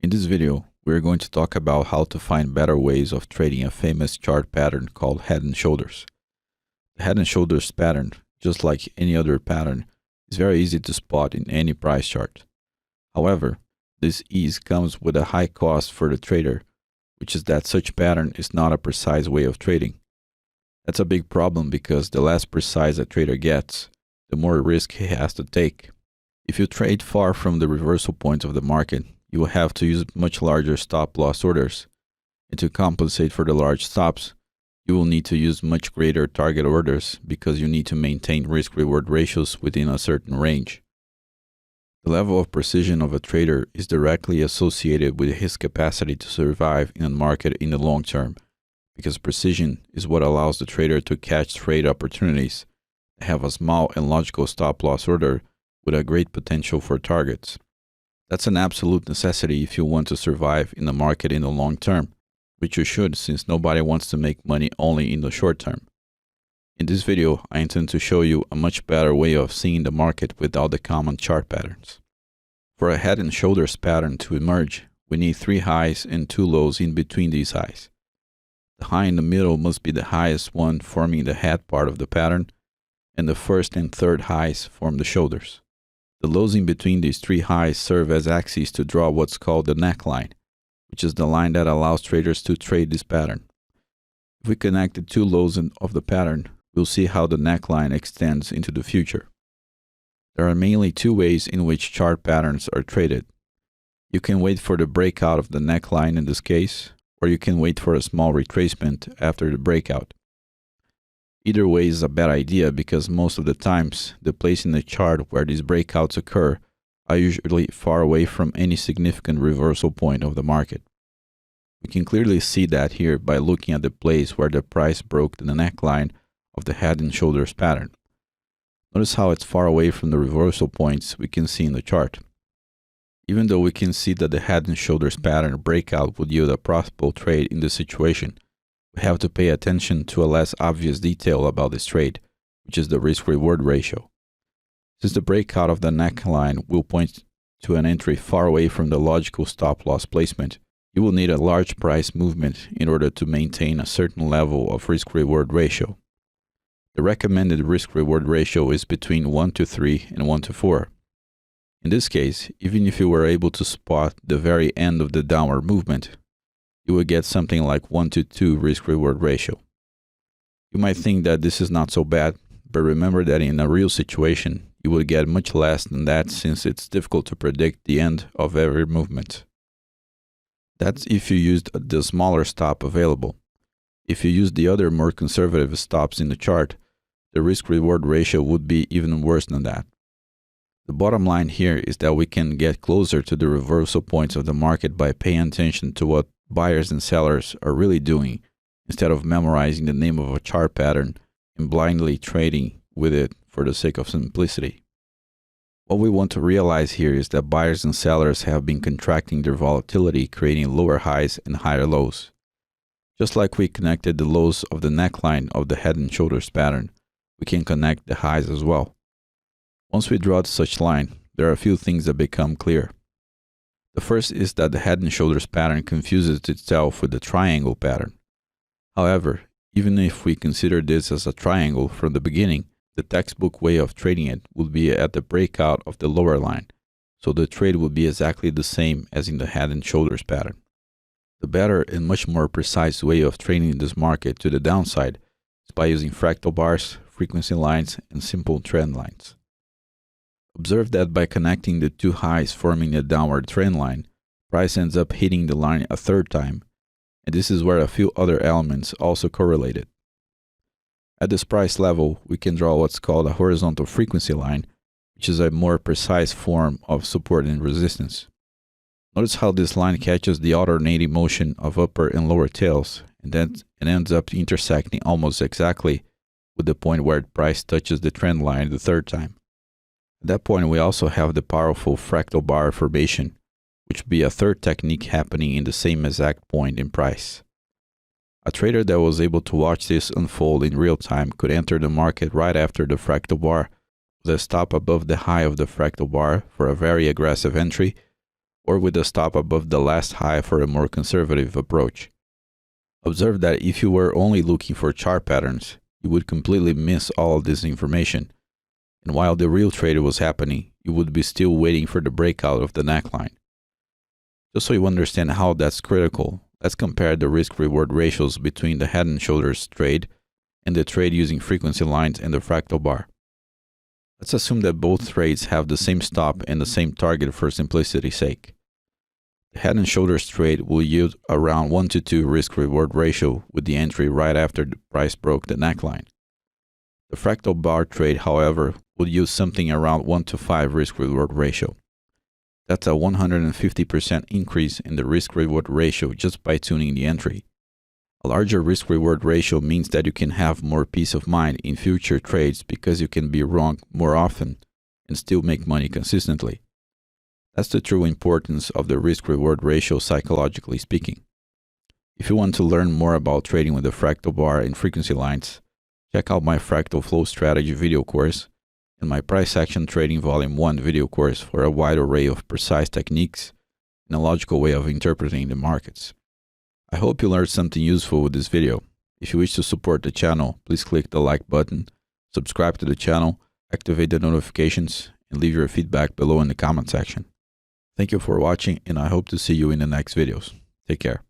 In this video, we're going to talk about how to find better ways of trading a famous chart pattern called Head and Shoulders. The Head and Shoulders pattern, just like any other pattern, is very easy to spot in any price chart. However, this ease comes with a high cost for the trader, which is that such pattern is not a precise way of trading. That's a big problem because the less precise a trader gets, the more risk he has to take. If you trade far from the reversal points of the market, you will have to use much larger stop-loss orders, and to compensate for the large stops, you will need to use much greater target orders because you need to maintain risk-reward ratios within a certain range. The level of precision of a trader is directly associated with his capacity to survive in a market in the long term, because precision is what allows the trader to catch trade opportunities that have a small and logical stop-loss order with a great potential for targets. That's an absolute necessity if you want to survive in the market in the long term, which you should since nobody wants to make money only in the short term. In this video, I intend to show you a much better way of seeing the market without the common chart patterns. For a head and shoulders pattern to emerge, we need 3 highs and 2 lows in between these highs. The high in the middle must be the highest one forming the head part of the pattern, and the first and third highs form the shoulders. The lows in between these 3 highs serve as axes to draw what's called the neckline, which is the line that allows traders to trade this pattern. If we connect the 2 lows of the pattern, we'll see how the neckline extends into the future. There are mainly 2 ways in which chart patterns are traded. You can wait for the breakout of the neckline in this case, or you can wait for a small retracement after the breakout. Either way is a bad idea because most of the times, the place in the chart where these breakouts occur are usually far away from any significant reversal point of the market. We can clearly see that here by looking at the place where the price broke the neckline of the head and shoulders pattern. Notice how it's far away from the reversal points we can see in the chart. Even though we can see that the head and shoulders pattern breakout would yield a profitable trade in this situation, we have to pay attention to a less obvious detail about this trade, which is the risk-reward ratio. Since the breakout of the neckline will point to an entry far away from the logical stop-loss placement, you will need a large price movement in order to maintain a certain level of risk-reward ratio. The recommended risk-reward ratio is between 1:3 and 1:4. In this case, even if you were able to spot the very end of the downward movement, you will get something like 1:2 risk-reward ratio. You might think that this is not so bad, but remember that in a real situation, you will get much less than that since it's difficult to predict the end of every movement. That's if you used the smaller stop available. If you use the other more conservative stops in the chart, the risk-reward ratio would be even worse than that. The bottom line here is that we can get closer to the reversal points of the market by paying attention to what buyers and sellers are really doing instead of memorizing the name of a chart pattern and blindly trading with it for the sake of simplicity. What we want to realize here is that buyers and sellers have been contracting their volatility, creating lower highs and higher lows. Just like we connected the lows of the neckline of the head and shoulders pattern, we can connect the highs as well. Once we draw such line, there are a few things that become clear. The first is that the head and shoulders pattern confuses itself with the triangle pattern. However, even if we consider this as a triangle from the beginning, the textbook way of trading it would be at the breakout of the lower line, so the trade would be exactly the same as in the head and shoulders pattern. The better and much more precise way of trading this market to the downside is by using fractal bars, frequency lines, and simple trend lines. Observe that by connecting the 2 highs forming a downward trend line, price ends up hitting the line a 3rd time, and this is where a few other elements also correlated. At this price level, we can draw what's called a horizontal frequency line, which is a more precise form of support and resistance. Notice how this line catches the alternating motion of upper and lower tails, and then it ends up intersecting almost exactly with the point where the price touches the trend line the 3rd time. At that point, we also have the powerful fractal bar formation, which would be a 3rd technique happening in the same exact point in price. A trader that was able to watch this unfold in real time could enter the market right after the fractal bar with a stop above the high of the fractal bar for a very aggressive entry, or with a stop above the last high for a more conservative approach. Observe that if you were only looking for chart patterns, you would completely miss all of this information, and while the real trade was happening, you would be still waiting for the breakout of the neckline. Just so you understand how that's critical, let's compare the risk-reward ratios between the Head and Shoulders trade and the trade using frequency lines and the fractal bar. Let's assume that both trades have the same stop and the same target for simplicity's sake. The Head and Shoulders trade will yield around 1 to 2 risk-reward ratio with the entry right after the price broke the neckline. The fractal bar trade, however, would use something around 1 to 5 risk-reward ratio. That's a 150% increase in the risk-reward ratio just by tuning the entry. A larger risk-reward ratio means that you can have more peace of mind in future trades because you can be wrong more often and still make money consistently. That's the true importance of the risk-reward ratio psychologically speaking. If you want to learn more about trading with the fractal bar and frequency lines, check out my Fractal Flow Strategy video course and my Price Action Trading Volume 1 video course for a wide array of precise techniques and a logical way of interpreting the markets. I hope you learned something useful with this video. If you wish to support the channel, please click the like button, subscribe to the channel, activate the notifications, and leave your feedback below in the comment section. Thank you for watching, and I hope to see you in the next videos. Take care.